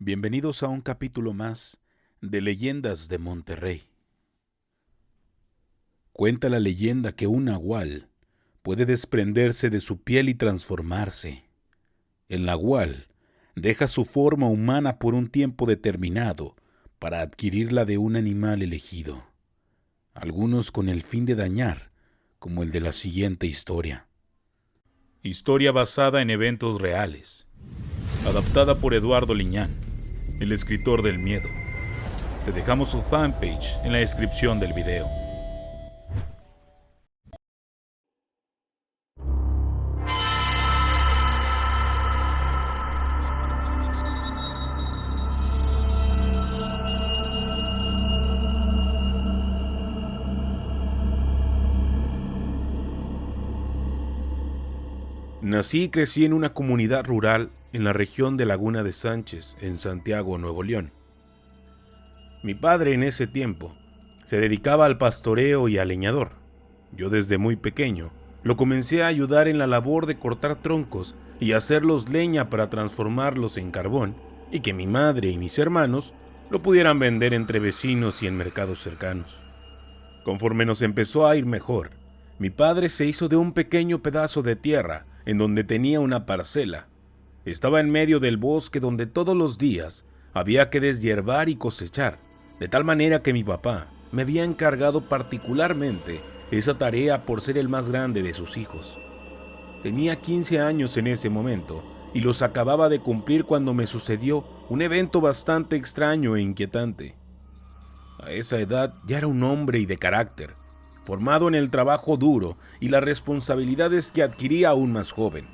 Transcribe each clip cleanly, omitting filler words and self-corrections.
Bienvenidos a un capítulo más de Leyendas de Monterrey. Cuenta la leyenda que un nahual puede desprenderse de su piel y transformarse. El nahual deja su forma humana por un tiempo determinado para adquirir la de un animal elegido, algunos con el fin de dañar, como el de la siguiente historia. Historia basada en eventos reales, adaptada por Eduardo Liñán, el escritor del miedo. Te dejamos su fanpage en la descripción del video. Nací y crecí en una comunidad rural en la región de Laguna de Sánchez, en Santiago, Nuevo León. Mi padre en ese tiempo se dedicaba al pastoreo y al leñador. Yo desde muy pequeño lo comencé a ayudar en la labor de cortar troncos y hacerlos leña para transformarlos en carbón y que mi madre y mis hermanos lo pudieran vender entre vecinos y en mercados cercanos. Conforme nos empezó a ir mejor, mi padre se hizo de un pequeño pedazo de tierra en donde tenía una parcela. Estaba en medio del bosque donde todos los días había que deshiervar y cosechar, de tal manera que mi papá me había encargado particularmente esa tarea por ser el más grande de sus hijos. Tenía 15 años en ese momento y los acababa de cumplir cuando me sucedió un evento bastante extraño e inquietante. A esa edad ya era un hombre y de carácter, formado en el trabajo duro y las responsabilidades que adquiría aún más joven.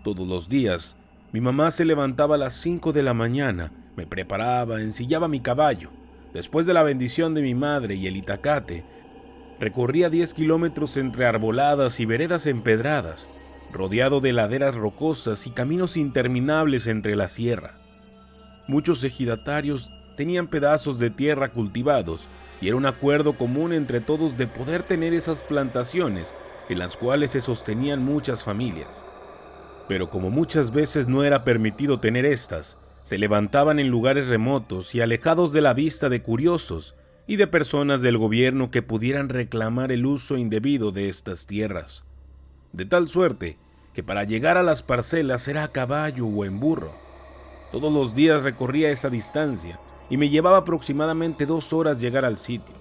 Todos los días, mi mamá se levantaba a las 5 de la mañana, me preparaba, ensillaba mi caballo. Después de la bendición de mi madre y el itacate, recorría 10 kilómetros entre arboladas y veredas empedradas, rodeado de laderas rocosas y caminos interminables entre la sierra. Muchos ejidatarios tenían pedazos de tierra cultivados y era un acuerdo común entre todos de poder tener esas plantaciones en las cuales se sostenían muchas familias. Pero como muchas veces no era permitido tener estas, se levantaban en lugares remotos y alejados de la vista de curiosos y de personas del gobierno que pudieran reclamar el uso indebido de estas tierras. De tal suerte que para llegar a las parcelas era a caballo o en burro. Todos los días recorría esa distancia y me llevaba aproximadamente 2 horas llegar al sitio.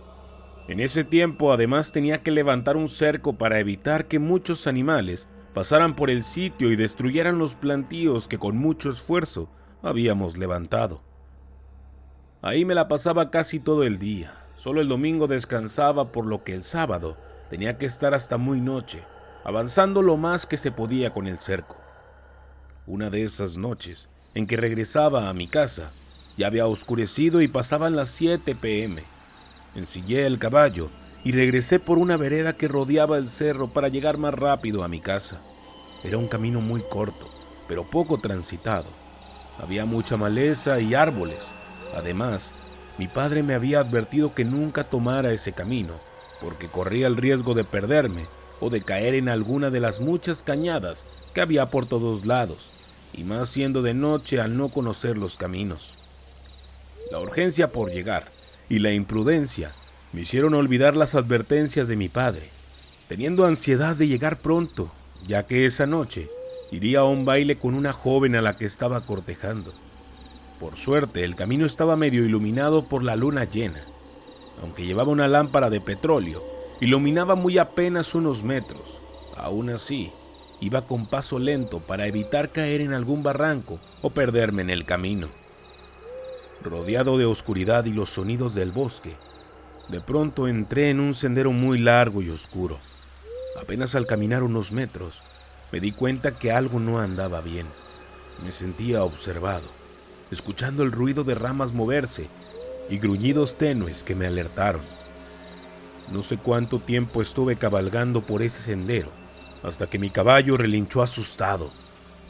En ese tiempo además tenía que levantar un cerco para evitar que muchos animales pasaran por el sitio y destruyeran los plantíos que con mucho esfuerzo habíamos levantado. Ahí me la pasaba casi todo el día. Solo el domingo descansaba, por lo que el sábado tenía que estar hasta muy noche, avanzando lo más que se podía con el cerco. Una de esas noches, en que regresaba a mi casa, ya había oscurecido y pasaban las 7 p.m. Ensillé el caballo y regresé por una vereda que rodeaba el cerro para llegar más rápido a mi casa. Era un camino muy corto, pero poco transitado. Había mucha maleza y árboles. Además, mi padre me había advertido que nunca tomara ese camino, porque corría el riesgo de perderme o de caer en alguna de las muchas cañadas que había por todos lados, y más siendo de noche al no conocer los caminos. La urgencia por llegar y la imprudencia me hicieron olvidar las advertencias de mi padre, teniendo ansiedad de llegar pronto, ya que esa noche iría a un baile con una joven a la que estaba cortejando. Por suerte, el camino estaba medio iluminado por la luna llena. Aunque llevaba una lámpara de petróleo, iluminaba muy apenas unos metros. Aún así, iba con paso lento para evitar caer en algún barranco o perderme en el camino. Rodeado de oscuridad y los sonidos del bosque, de pronto entré en un sendero muy largo y oscuro. Apenas al caminar unos metros, me di cuenta que algo no andaba bien. Me sentía observado, escuchando el ruido de ramas moverse y gruñidos tenues que me alertaron. No sé cuánto tiempo estuve cabalgando por ese sendero, hasta que mi caballo relinchó asustado.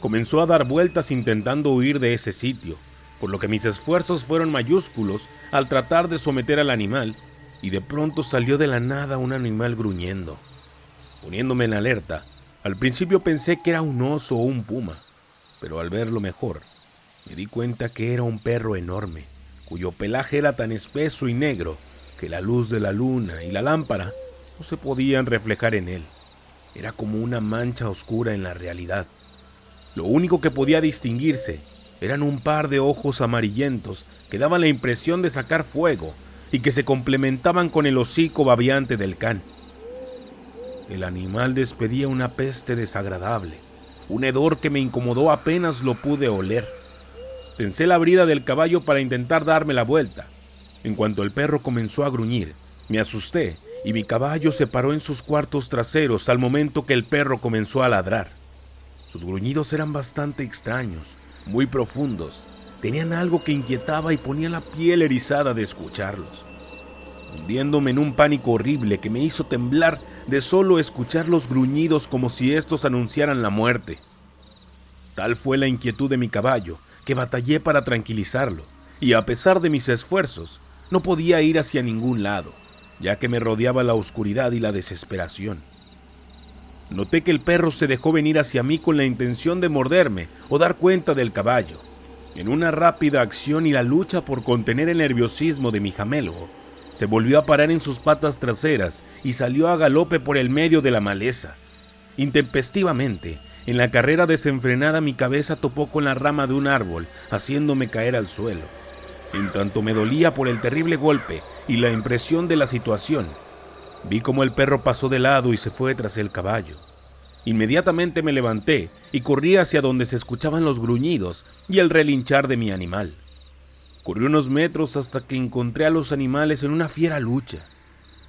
Comenzó a dar vueltas intentando huir de ese sitio, por lo que mis esfuerzos fueron mayúsculos al tratar de someter al animal, y de pronto salió de la nada un animal gruñendo. Poniéndome en alerta, al principio pensé que era un oso o un puma, pero al verlo mejor, Me di cuenta que era un perro enorme, cuyo pelaje era tan espeso y negro que la luz de la luna y la lámpara no se podían reflejar en él. Era como una mancha oscura en la realidad. Lo único que podía distinguirse eran un par de ojos amarillentos que daban la impresión de sacar fuego y que se complementaban con el hocico babeante del can. El animal despedía una peste desagradable, un hedor que me incomodó apenas lo pude oler. Tensé la brida del caballo para intentar darme la vuelta. En cuanto el perro comenzó a gruñir, me asusté y mi caballo se paró en sus cuartos traseros al momento que el perro comenzó a ladrar. Sus gruñidos eran bastante extraños, muy profundos. Tenían algo que inquietaba y ponía la piel erizada de escucharlos, hundiéndome en un pánico horrible que me hizo temblar de solo escuchar los gruñidos como si estos anunciaran la muerte. Tal fue la inquietud de mi caballo que batallé para tranquilizarlo, y a pesar de mis esfuerzos, no podía ir hacia ningún lado, ya que me rodeaba la oscuridad y la desesperación. Noté que el perro se dejó venir hacia mí con la intención de morderme o dar cuenta del caballo. En una rápida acción y la lucha por contener el nerviosismo de mi jamelgo, se volvió a parar en sus patas traseras y salió a galope por el medio de la maleza. Intempestivamente, en la carrera desenfrenada, mi cabeza topó con la rama de un árbol, haciéndome caer al suelo. En tanto me dolía por el terrible golpe y la impresión de la situación, vi cómo el perro pasó de lado y se fue tras el caballo. Inmediatamente me levanté y corrí hacia donde se escuchaban los gruñidos y el relinchar de mi animal. Corrí unos metros hasta que encontré a los animales en una fiera lucha,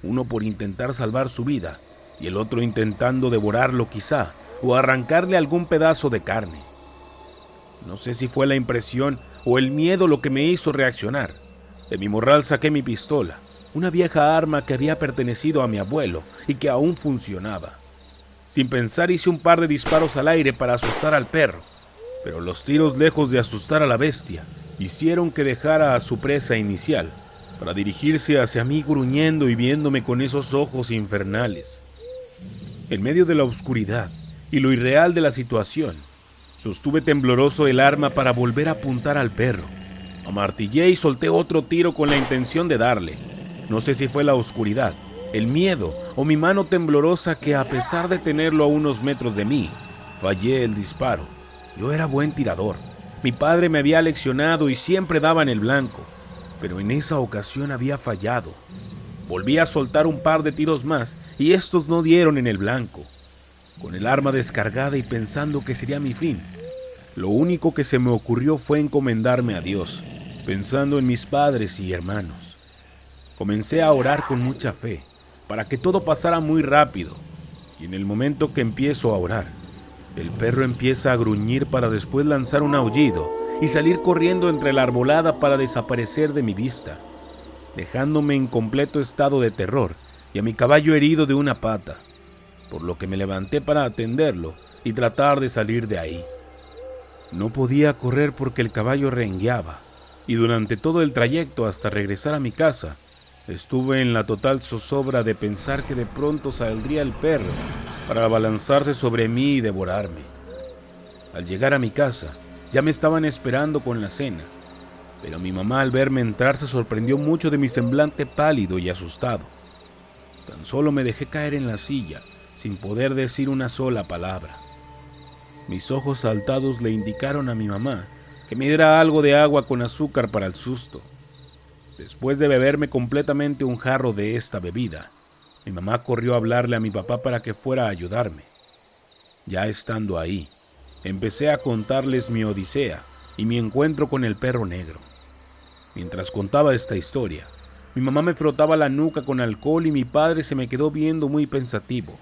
uno por intentar salvar su vida y el otro intentando devorarlo quizá, o arrancarle algún pedazo de carne. No sé si fue la impresión o el miedo lo que me hizo reaccionar. De mi morral saqué mi pistola, una vieja arma que había pertenecido a mi abuelo y que aún funcionaba. Sin pensar hice un par de disparos al aire para asustar al perro, pero los tiros, lejos de asustar a la bestia, hicieron que dejara a su presa inicial para dirigirse hacia mí gruñendo y viéndome con esos ojos infernales. En medio de la oscuridad y lo irreal de la situación, sostuve tembloroso el arma para volver a apuntar al perro. Amartillé y solté otro tiro con la intención de darle. No sé si fue la oscuridad, el miedo o mi mano temblorosa que, a pesar de tenerlo a unos metros de mí, fallé el disparo. Yo era buen tirador. Mi padre me había leccionado y siempre daba en el blanco, pero en esa ocasión había fallado. Volví a soltar un par de tiros más y estos no dieron en el blanco. Con el arma descargada y pensando que sería mi fin, lo único que se me ocurrió fue encomendarme a Dios, pensando en mis padres y hermanos. Comencé a orar con mucha fe, para que todo pasara muy rápido, y en el momento que empiezo a orar, el perro empieza a gruñir para después lanzar un aullido y salir corriendo entre la arbolada para desaparecer de mi vista, dejándome en completo estado de terror y a mi caballo herido de una pata, por lo que me levanté para atenderlo y tratar de salir de ahí. No podía correr porque el caballo rengueaba, y durante todo el trayecto hasta regresar a mi casa, estuve en la total zozobra de pensar que de pronto saldría el perro para abalanzarse sobre mí y devorarme. Al llegar a mi casa, ya me estaban esperando con la cena, pero mi mamá, al verme entrar, se sorprendió mucho de mi semblante pálido y asustado. Tan solo me dejé caer en la silla, sin poder decir una sola palabra. Mis ojos saltados le indicaron a mi mamá que me diera algo de agua con azúcar para el susto. Después de beberme completamente un jarro de esta bebida, mi mamá corrió a hablarle a mi papá para que fuera a ayudarme. Ya estando ahí, empecé a contarles mi odisea y mi encuentro con el perro negro. Mientras contaba esta historia, mi mamá me frotaba la nuca con alcohol y mi padre se me quedó viendo muy pensativo.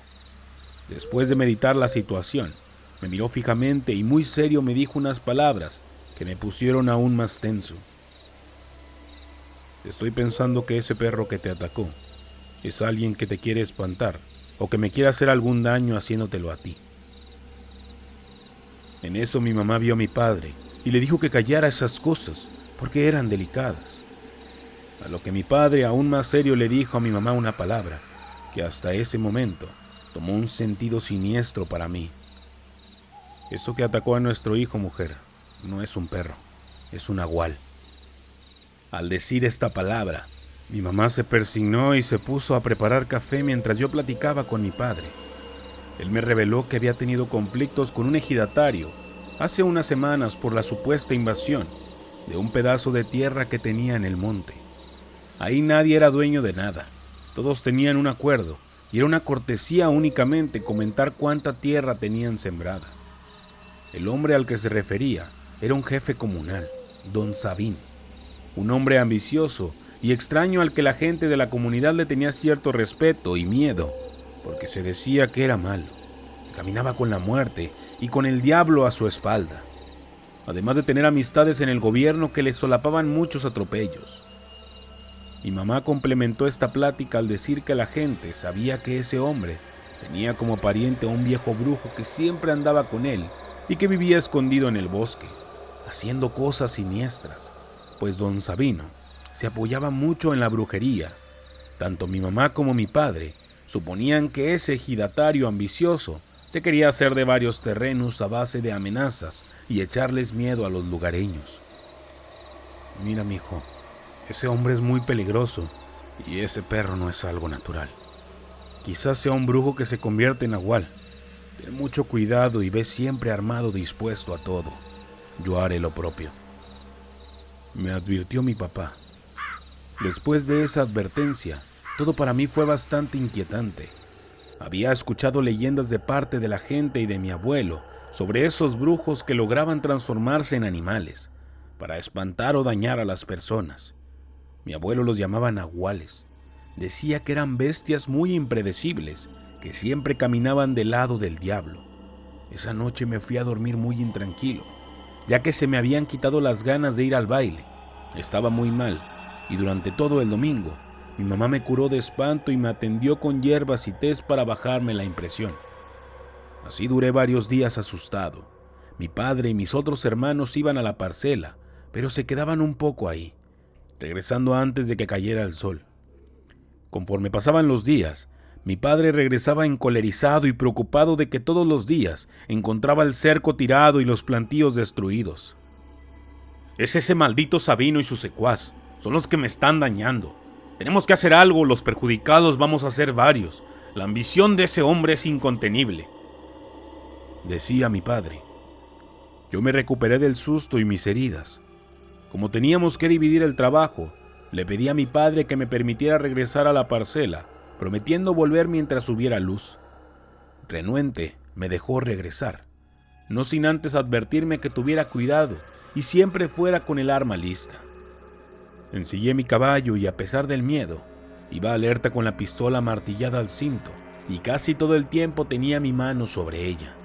Después de meditar la situación, me miró fijamente y muy serio me dijo unas palabras que me pusieron aún más tenso. Estoy pensando que ese perro que te atacó es alguien que te quiere espantar o que me quiere hacer algún daño haciéndotelo a ti. En eso mi mamá vio a mi padre y le dijo que callara esas cosas porque eran delicadas. A lo que mi padre, aún más serio, le dijo a mi mamá una palabra que hasta ese momento tomó un sentido siniestro para mí. Eso que atacó a nuestro hijo, mujer, no es un perro, es un nahual. Al decir esta palabra, mi mamá se persignó y se puso a preparar café mientras yo platicaba con mi padre. Él me reveló que había tenido conflictos con un ejidatario hace unas semanas por la supuesta invasión de un pedazo de tierra que tenía en el monte. Ahí nadie era dueño de nada, todos tenían un acuerdo y era una cortesía únicamente comentar cuánta tierra tenían sembrada. El hombre al que se refería era un jefe comunal, don Sabín, un hombre ambicioso y extraño al que la gente de la comunidad le tenía cierto respeto y miedo, porque se decía que era malo, que caminaba con la muerte y con el diablo a su espalda, además de tener amistades en el gobierno que le solapaban muchos atropellos. Mi mamá complementó esta plática al decir que la gente sabía que ese hombre tenía como pariente a un viejo brujo que siempre andaba con él y que vivía escondido en el bosque, haciendo cosas siniestras, pues don Sabino se apoyaba mucho en la brujería. Tanto mi mamá como mi padre suponían que ese ejidatario ambicioso se quería hacer de varios terrenos a base de amenazas y echarles miedo a los lugareños. Mira, mijo, ese hombre es muy peligroso y ese perro no es algo natural. Quizás sea un brujo que se convierte en nahual. Ten mucho cuidado y ve siempre armado, dispuesto a todo. Yo haré lo propio, me advirtió mi papá. Después de esa advertencia, todo para mí fue bastante inquietante. Había escuchado leyendas de parte de la gente y de mi abuelo sobre esos brujos que lograban transformarse en animales para espantar o dañar a las personas. Mi abuelo los llamaba nahuales. Decía que eran bestias muy impredecibles, que siempre caminaban del lado del diablo. Esa noche me fui a dormir muy intranquilo, ya que se me habían quitado las ganas de ir al baile. Estaba muy mal, y durante todo el domingo, mi mamá me curó de espanto y me atendió con hierbas y tés para bajarme la impresión. Así duré varios días asustado. Mi padre y mis otros hermanos iban a la parcela, pero se quedaban un poco ahí, regresando antes de que cayera el sol. Conforme pasaban los días, mi padre regresaba encolerizado y preocupado de que todos los días encontraba el cerco tirado y los plantíos destruidos. Es ese maldito Sabino y su secuaz, son los que me están dañando. Tenemos que hacer algo, los perjudicados vamos a ser varios. La ambición de ese hombre es incontenible, decía mi padre. Yo me recuperé del susto y mis heridas. Como teníamos que dividir el trabajo, le pedí a mi padre que me permitiera regresar a la parcela, prometiendo volver mientras hubiera luz. Renuente, me dejó regresar, no sin antes advertirme que tuviera cuidado y siempre fuera con el arma lista. Ensillé mi caballo y, a pesar del miedo, iba alerta con la pistola martillada al cinto y casi todo el tiempo tenía mi mano sobre ella,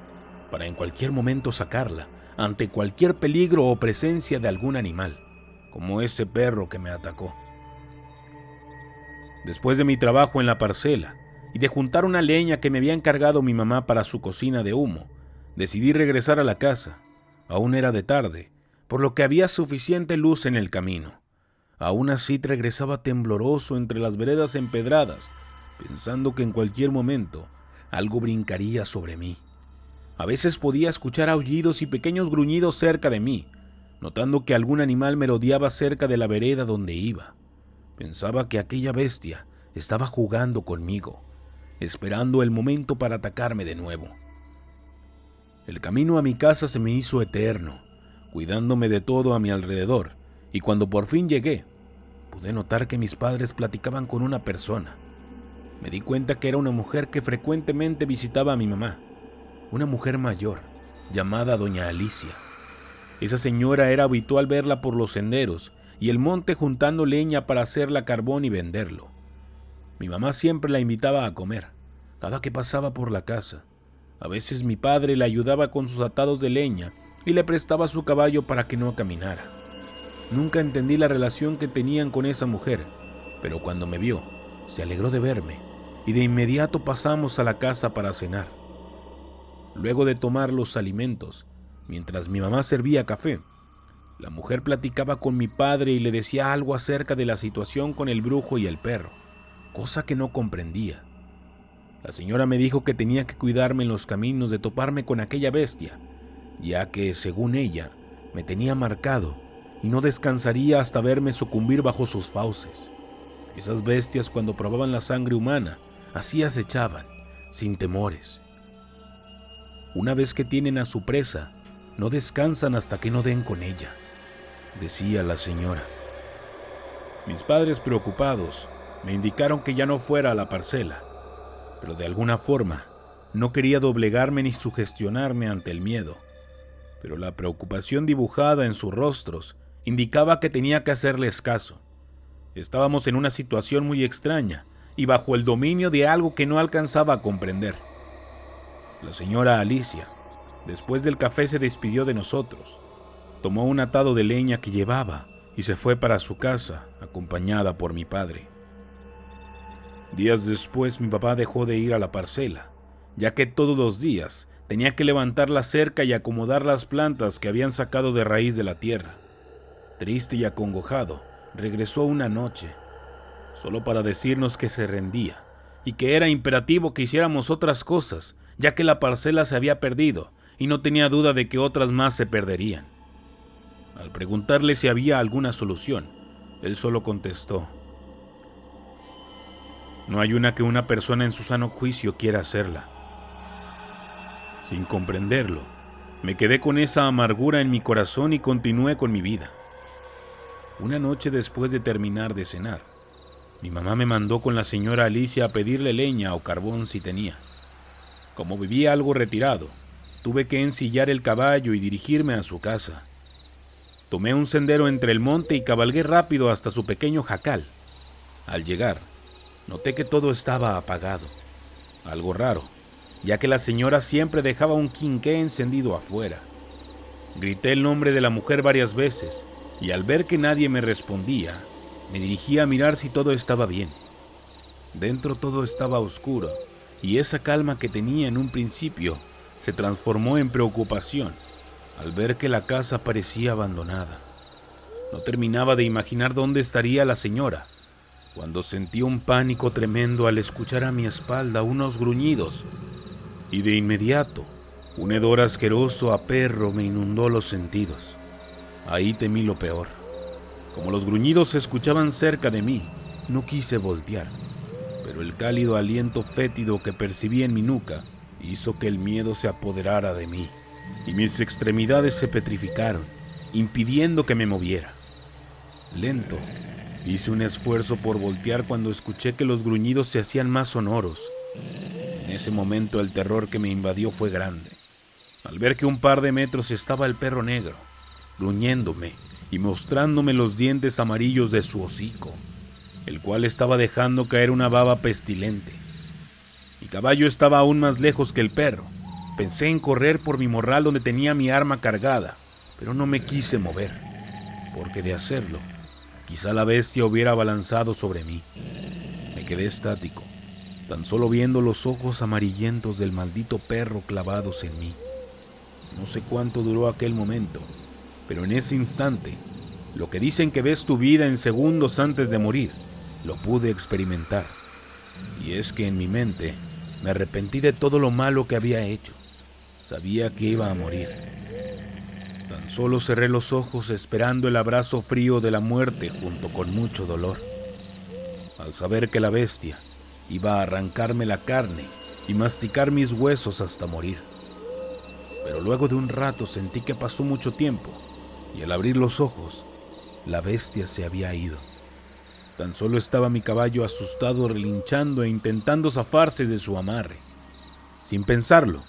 para en cualquier momento sacarla ante cualquier peligro o presencia de algún animal, como ese perro que me atacó. Después de mi trabajo en la parcela y de juntar una leña que me había encargado mi mamá para su cocina de humo, decidí regresar a la casa. Aún era de tarde, por lo que había suficiente luz en el camino. Aún así regresaba tembloroso entre las veredas empedradas, pensando que en cualquier momento algo brincaría sobre mí. A veces podía escuchar aullidos y pequeños gruñidos cerca de mí, notando que algún animal merodeaba cerca de la vereda donde iba. Pensaba que aquella bestia estaba jugando conmigo, esperando el momento para atacarme de nuevo. El camino a mi casa se me hizo eterno, cuidándome de todo a mi alrededor, y cuando por fin llegué, pude notar que mis padres platicaban con una persona. Me di cuenta que era una mujer que frecuentemente visitaba a mi mamá, una mujer mayor, llamada doña Alicia. Esa señora era habitual verla por los senderos y el monte juntando leña para hacerla carbón y venderlo. Mi mamá siempre la invitaba a comer, cada que pasaba por la casa. A veces mi padre le ayudaba con sus atados de leña y le prestaba su caballo para que no caminara. Nunca entendí la relación que tenían con esa mujer, pero cuando me vio, se alegró de verme y de inmediato pasamos a la casa para cenar. Luego de tomar los alimentos, mientras mi mamá servía café, la mujer platicaba con mi padre y le decía algo acerca de la situación con el brujo y el perro, cosa que no comprendía. La señora me dijo que tenía que cuidarme en los caminos de toparme con aquella bestia, ya que, según ella, me tenía marcado y no descansaría hasta verme sucumbir bajo sus fauces. Esas bestias, cuando probaban la sangre humana, así acechaban, sin temores. Una vez que tienen a su presa, no descansan hasta que no den con ella, decía la señora. Mis padres, preocupados, me indicaron que ya no fuera a la parcela, pero de alguna forma no quería doblegarme ni sugestionarme ante el miedo. Pero la preocupación dibujada en sus rostros indicaba que tenía que hacerles caso. Estábamos en una situación muy extraña y bajo el dominio de algo que no alcanzaba a comprender. La señora Alicia, después del café, se despidió de nosotros. Tomó un atado de leña que llevaba y se fue para su casa, acompañada por mi padre. Días después, mi papá dejó de ir a la parcela, ya que todos los días tenía que levantar la cerca y acomodar las plantas que habían sacado de raíz de la tierra. Triste y acongojado, regresó una noche, solo para decirnos que se rendía y que era imperativo que hiciéramos otras cosas, ya que la parcela se había perdido y no tenía duda de que otras más se perderían. Al preguntarle si había alguna solución, él solo contestó: no hay una que una persona en su sano juicio quiera hacerla. Sin comprenderlo, me quedé con esa amargura en mi corazón y continué con mi vida. Una noche, después de terminar de cenar, mi mamá me mandó con la señora Alicia a pedirle leña o carbón si tenía. Como vivía algo retirado, tuve que ensillar el caballo y dirigirme a su casa. Tomé un sendero entre el monte y cabalgué rápido hasta su pequeño jacal. Al llegar, noté que todo estaba apagado, algo raro, ya que la señora siempre dejaba un quinqué encendido afuera. Grité el nombre de la mujer varias veces, y al ver que nadie me respondía, me dirigí a mirar si todo estaba bien. Dentro todo estaba oscuro, y esa calma que tenía en un principio se transformó en preocupación al ver que la casa parecía abandonada. No terminaba de imaginar dónde estaría la señora, cuando sentí un pánico tremendo al escuchar a mi espalda unos gruñidos, y de inmediato un hedor asqueroso a perro me inundó los sentidos. Ahí temí lo peor. Como los gruñidos se escuchaban cerca de mí, no quise voltear, pero el cálido aliento fétido que percibí en mi nuca hizo que el miedo se apoderara de mí, y mis extremidades se petrificaron, impidiendo que me moviera. Lento, hice un esfuerzo por voltear cuando escuché que los gruñidos se hacían más sonoros. En ese momento el terror que me invadió fue grande, al ver que a un par de metros estaba el perro negro, gruñéndome y mostrándome los dientes amarillos de su hocico, el cual estaba dejando caer una baba pestilente. Mi caballo estaba aún más lejos que el perro. Pensé en correr por mi morral donde tenía mi arma cargada, pero no me quise mover, porque de hacerlo, quizá la bestia hubiera abalanzado sobre mí. Me quedé estático, tan solo viendo los ojos amarillentos del maldito perro clavados en mí. No sé cuánto duró aquel momento, pero en ese instante, lo que dicen que ves tu vida en segundos antes de morir, lo pude experimentar. Y es que en mi mente me arrepentí de todo lo malo que había hecho. Sabía que iba a morir. Tan solo cerré los ojos esperando el abrazo frío de la muerte junto con mucho dolor. Al saber que la bestia iba a arrancarme la carne y masticar mis huesos hasta morir. Pero luego de un rato sentí que pasó mucho tiempo y al abrir los ojos, la bestia se había ido. Tan solo estaba mi caballo asustado relinchando e intentando zafarse de su amarre. Sin pensarlo,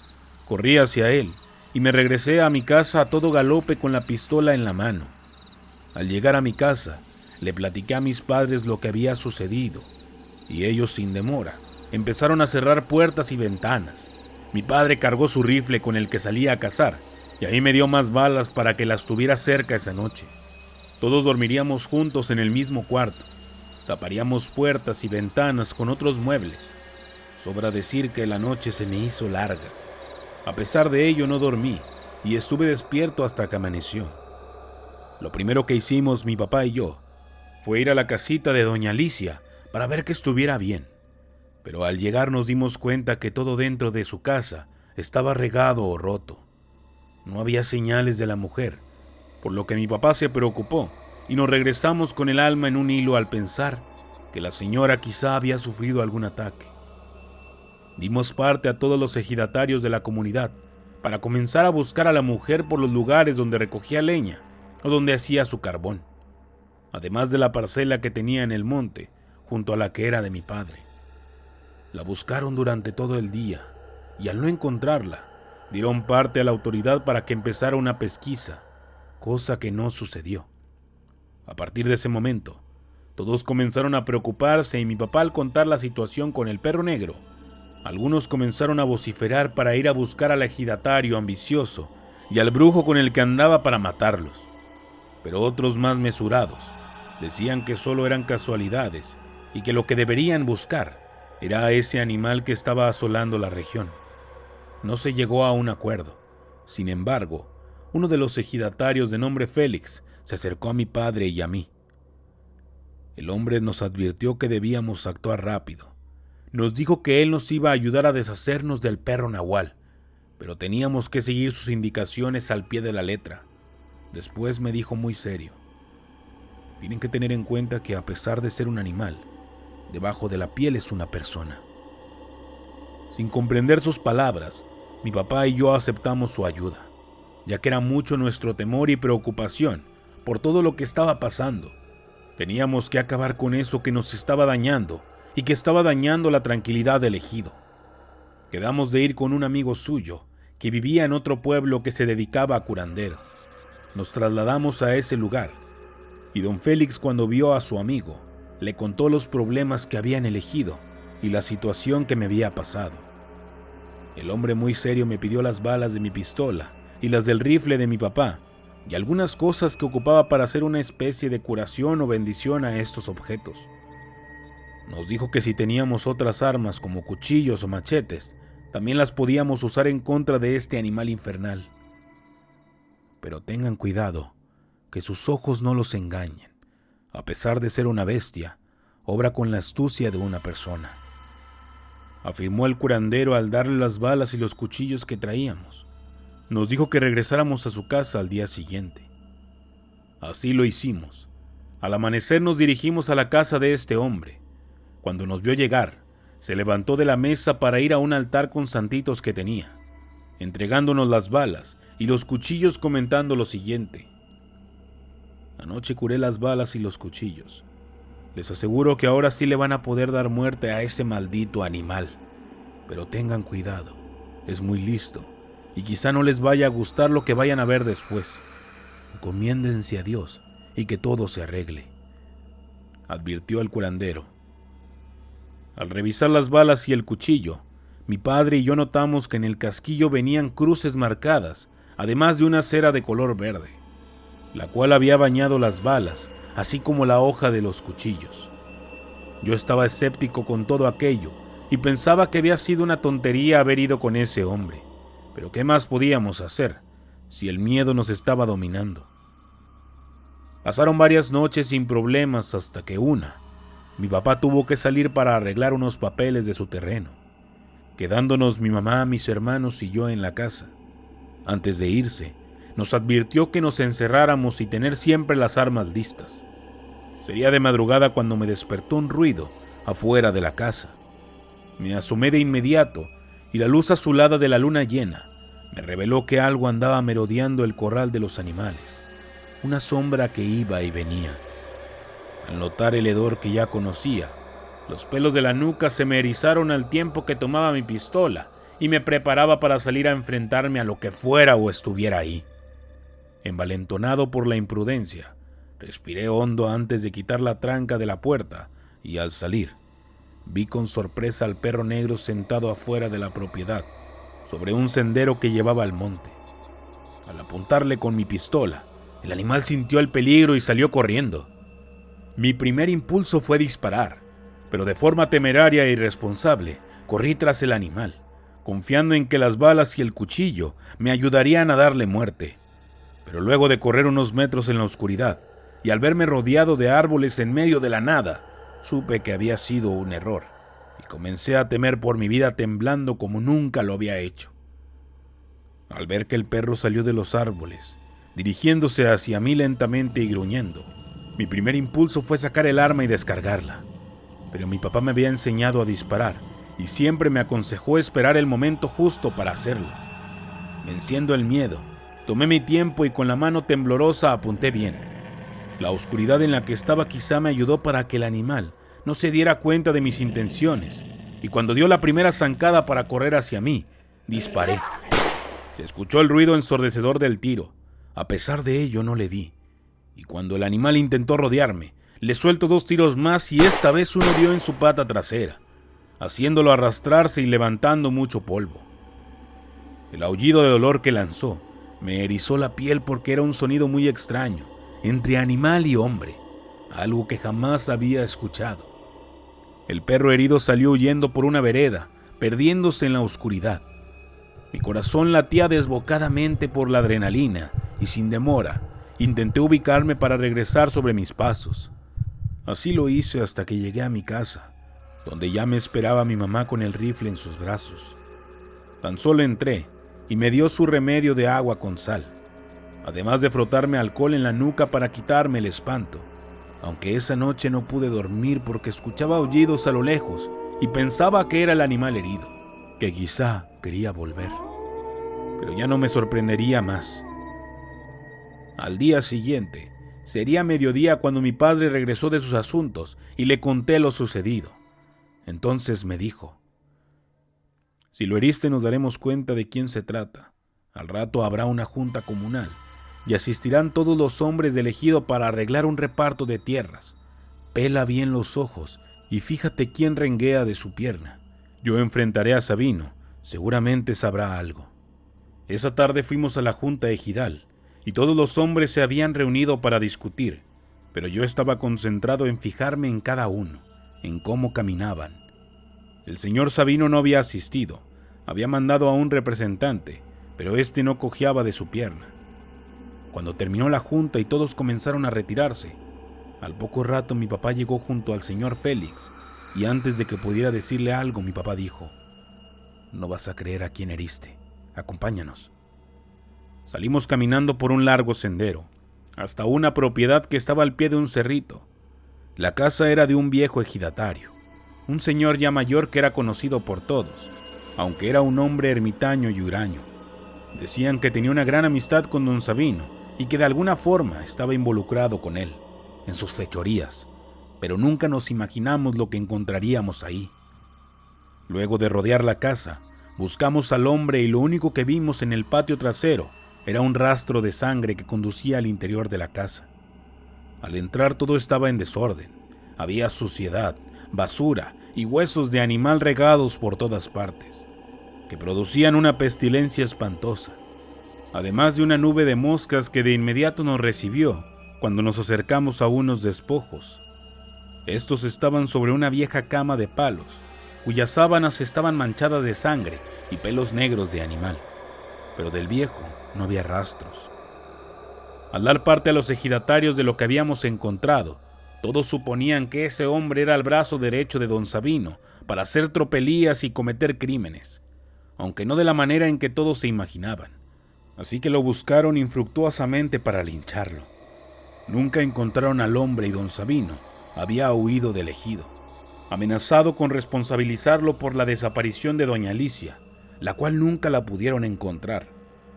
corrí hacia él y me regresé a mi casa a todo galope con la pistola en la mano. Al llegar a mi casa, le platiqué a mis padres lo que había sucedido y ellos, sin demora, empezaron a cerrar puertas y ventanas. Mi padre cargó su rifle con el que salía a cazar y ahí me dio más balas para que las tuviera cerca esa noche. Todos dormiríamos juntos en el mismo cuarto. Taparíamos puertas y ventanas con otros muebles. Sobra decir que la noche se me hizo larga. A pesar de ello no dormí y estuve despierto hasta que amaneció. Lo primero que hicimos mi papá y yo fue ir a la casita de doña Alicia para ver que estuviera bien. Pero al llegar nos dimos cuenta que todo dentro de su casa estaba regado o roto. No había señales de la mujer, por lo que mi papá se preocupó y nos regresamos con el alma en un hilo al pensar que la señora quizá había sufrido algún ataque. Dimos parte a todos los ejidatarios de la comunidad para comenzar a buscar a la mujer por los lugares donde recogía leña o donde hacía su carbón, además de la parcela que tenía en el monte junto a la que era de mi padre. La buscaron durante todo el día y al no encontrarla, dieron parte a la autoridad para que empezara una pesquisa, cosa que no sucedió. A partir de ese momento, todos comenzaron a preocuparse y mi papá, al contar la situación con el perro negro, algunos comenzaron a vociferar para ir a buscar al ejidatario ambicioso y al brujo con el que andaba para matarlos. Pero otros, más mesurados, decían que solo eran casualidades y que lo que deberían buscar era a ese animal que estaba asolando la región. No se llegó a un acuerdo. Sin embargo, uno de los ejidatarios de nombre Félix se acercó a mi padre y a mí. El hombre nos advirtió que debíamos actuar rápido. Nos dijo que él nos iba a ayudar a deshacernos del perro nahual, pero teníamos que seguir sus indicaciones al pie de la letra. Después me dijo muy serio: tienen que tener en cuenta que a pesar de ser un animal, debajo de la piel es una persona. Sin comprender sus palabras, mi papá y yo aceptamos su ayuda, ya que era mucho nuestro temor y preocupación por todo lo que estaba pasando. Teníamos que acabar con eso que nos estaba dañando y que estaba dañando la tranquilidad del ejido. Quedamos de ir con un amigo suyo que vivía en otro pueblo que se dedicaba a curandero. Nos trasladamos a ese lugar y don Félix, cuando vio a su amigo, le contó los problemas que habían elegido y la situación que me había pasado. El hombre muy serio me pidió las balas de mi pistola y las del rifle de mi papá y algunas cosas que ocupaba para hacer una especie de curación o bendición a estos objetos. Nos dijo que si teníamos otras armas como cuchillos o machetes, también las podíamos usar en contra de este animal infernal. Pero tengan cuidado, que sus ojos no los engañen. A pesar de ser una bestia, obra con la astucia de una persona, afirmó el curandero al darle las balas y los cuchillos que traíamos. Nos dijo que regresáramos a su casa al día siguiente. Así lo hicimos. Al amanecer nos dirigimos a la casa de este hombre. Cuando nos vio llegar, se levantó de la mesa para ir a un altar con santitos que tenía, entregándonos las balas y los cuchillos, comentando lo siguiente: anoche curé las balas y los cuchillos. Les aseguro que ahora sí le van a poder dar muerte a ese maldito animal. Pero tengan cuidado, es muy listo y quizá no les vaya a gustar lo que vayan a ver después. Encomiéndense a Dios y que todo se arregle, advirtió el curandero. Al revisar las balas y el cuchillo, mi padre y yo notamos que en el casquillo venían cruces marcadas, además de una cera de color verde, la cual había bañado las balas, así como la hoja de los cuchillos. Yo estaba escéptico con todo aquello y pensaba que había sido una tontería haber ido con ese hombre, pero ¿qué más podíamos hacer si el miedo nos estaba dominando? Pasaron varias noches sin problemas hasta que mi papá tuvo que salir para arreglar unos papeles de su terreno, quedándonos mi mamá, mis hermanos y yo en la casa. Antes de irse, nos advirtió que nos encerráramos y tener siempre las armas listas. Sería de madrugada cuando me despertó un ruido afuera de la casa. Me asomé de inmediato y la luz azulada de la luna llena me reveló que algo andaba merodeando el corral de los animales, una sombra que iba y venía. Al notar el hedor que ya conocía, los pelos de la nuca se me erizaron al tiempo que tomaba mi pistola y me preparaba para salir a enfrentarme a lo que fuera o estuviera ahí. Envalentonado por la imprudencia, respiré hondo antes de quitar la tranca de la puerta y al salir, vi con sorpresa al perro negro sentado afuera de la propiedad, sobre un sendero que llevaba al monte. Al apuntarle con mi pistola, el animal sintió el peligro y salió corriendo. Mi primer impulso fue disparar, pero de forma temeraria e irresponsable corrí tras el animal, confiando en que las balas y el cuchillo me ayudarían a darle muerte. Pero luego de correr unos metros en la oscuridad y al verme rodeado de árboles en medio de la nada, supe que había sido un error y comencé a temer por mi vida, temblando como nunca lo había hecho. Al ver que el perro salió de los árboles, dirigiéndose hacia mí lentamente y gruñendo. Mi primer impulso fue sacar el arma y descargarla, pero mi papá me había enseñado a disparar y siempre me aconsejó esperar el momento justo para hacerlo. Venciendo el miedo, tomé mi tiempo y con la mano temblorosa apunté bien. La oscuridad en la que estaba quizá me ayudó para que el animal no se diera cuenta de mis intenciones, y cuando dio la primera zancada para correr hacia mí, disparé. Se escuchó el ruido ensordecedor del tiro. A pesar de ello no le di, y cuando el animal intentó rodearme, le suelto 2 tiros más y esta vez uno dio en su pata trasera, haciéndolo arrastrarse y levantando mucho polvo. El aullido de dolor que lanzó me erizó la piel porque era un sonido muy extraño, entre animal y hombre, algo que jamás había escuchado. El perro herido salió huyendo por una vereda, perdiéndose en la oscuridad. Mi corazón latía desbocadamente por la adrenalina y sin demora intenté ubicarme para regresar sobre mis pasos. Así lo hice hasta que llegué a mi casa, donde ya me esperaba mi mamá con el rifle en sus brazos. Tan solo entré y me dio su remedio de agua con sal, además de frotarme alcohol en la nuca para quitarme el espanto, aunque esa noche no pude dormir porque escuchaba aullidos a lo lejos y pensaba que era el animal herido, que quizá quería volver. Pero ya no me sorprendería más. Al día siguiente, sería mediodía cuando mi padre regresó de sus asuntos y le conté lo sucedido. Entonces me dijo: si lo heriste nos daremos cuenta de quién se trata. Al rato habrá una junta comunal y asistirán todos los hombres del ejido para arreglar un reparto de tierras. Pela bien los ojos y fíjate quién renguea de su pierna. Yo enfrentaré a Sabino, seguramente sabrá algo. Esa tarde fuimos a la junta ejidal y todos los hombres se habían reunido para discutir, pero yo estaba concentrado en fijarme en cada uno, en cómo caminaban. El señor Sabino no había asistido, había mandado a un representante, pero este no cojeaba de su pierna. Cuando terminó la junta y todos comenzaron a retirarse, al poco rato mi papá llegó junto al señor Félix, y antes de que pudiera decirle algo, mi papá dijo: no vas a creer a quién heriste, acompáñanos. Salimos caminando por un largo sendero, hasta una propiedad que estaba al pie de un cerrito. La casa era de un viejo ejidatario, un señor ya mayor que era conocido por todos, aunque era un hombre ermitaño y huraño. Decían que tenía una gran amistad con don Sabino y que de alguna forma estaba involucrado con él, en sus fechorías, pero nunca nos imaginamos lo que encontraríamos ahí. Luego de rodear la casa, buscamos al hombre y lo único que vimos en el patio trasero era un rastro de sangre que conducía al interior de la casa. Al entrar todo estaba en desorden. Había suciedad, basura y huesos de animal regados por todas partes, que producían una pestilencia espantosa, además de una nube de moscas que de inmediato nos recibió cuando nos acercamos a unos despojos. Estos estaban sobre una vieja cama de palos, cuyas sábanas estaban manchadas de sangre y pelos negros de animal, pero del viejo no había rastros. Al dar parte a los ejidatarios de lo que habíamos encontrado, todos suponían que ese hombre era el brazo derecho de don Sabino para hacer tropelías y cometer crímenes, aunque no de la manera en que todos se imaginaban. Así que lo buscaron infructuosamente para lincharlo. Nunca encontraron al hombre y don Sabino había huido del ejido, amenazado con responsabilizarlo por la desaparición de doña Alicia, la cual nunca la pudieron encontrar,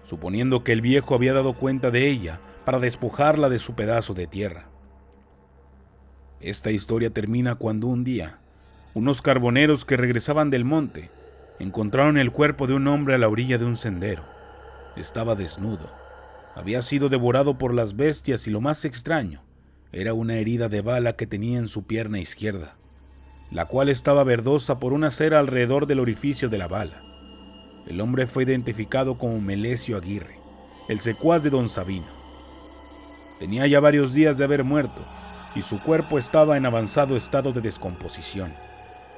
suponiendo que el viejo había dado cuenta de ella para despojarla de su pedazo de tierra. Esta historia termina cuando un día, unos carboneros que regresaban del monte encontraron el cuerpo de un hombre a la orilla de un sendero. Estaba desnudo, había sido devorado por las bestias y lo más extraño, era una herida de bala que tenía en su pierna izquierda, la cual estaba verdosa por una cera alrededor del orificio de la bala. El hombre fue identificado como Melesio Aguirre, el secuaz de don Sabino. Tenía ya varios días de haber muerto y su cuerpo estaba en avanzado estado de descomposición.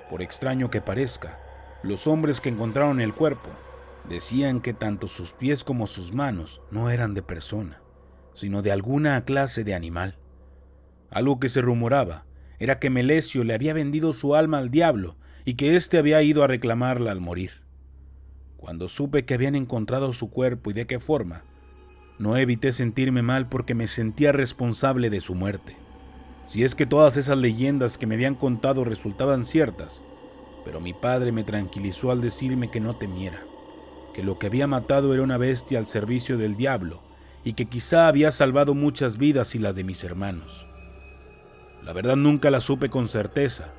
Por extraño que parezca, los hombres que encontraron el cuerpo decían que tanto sus pies como sus manos no eran de persona, sino de alguna clase de animal. Algo que se rumoraba era que Melesio le había vendido su alma al diablo y que éste había ido a reclamarla al morir. Cuando supe que habían encontrado su cuerpo y de qué forma, no evité sentirme mal porque me sentía responsable de su muerte. Si es que todas esas leyendas que me habían contado resultaban ciertas, pero mi padre me tranquilizó al decirme que no temiera, que lo que había matado era una bestia al servicio del diablo y que quizá había salvado muchas vidas y la de mis hermanos. La verdad nunca la supe con certeza,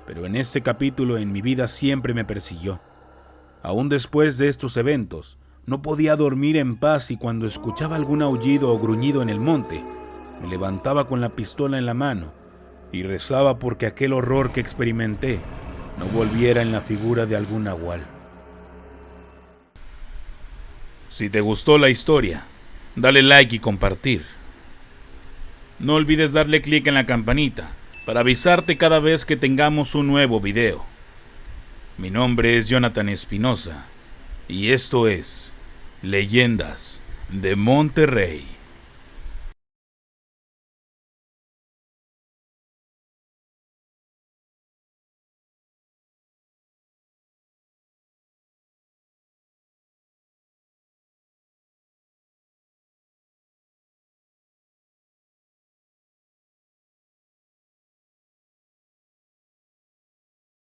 pero en ese capítulo en mi vida siempre me persiguió. Aún después de estos eventos, no podía dormir en paz y cuando escuchaba algún aullido o gruñido en el monte, me levantaba con la pistola en la mano y rezaba porque aquel horror que experimenté no volviera en la figura de algún nahual. Si te gustó la historia, dale like y compartir. No olvides darle clic en la campanita para avisarte cada vez que tengamos un nuevo video. Mi nombre es Jonathan Espinosa y esto es Leyendas de Monterrey.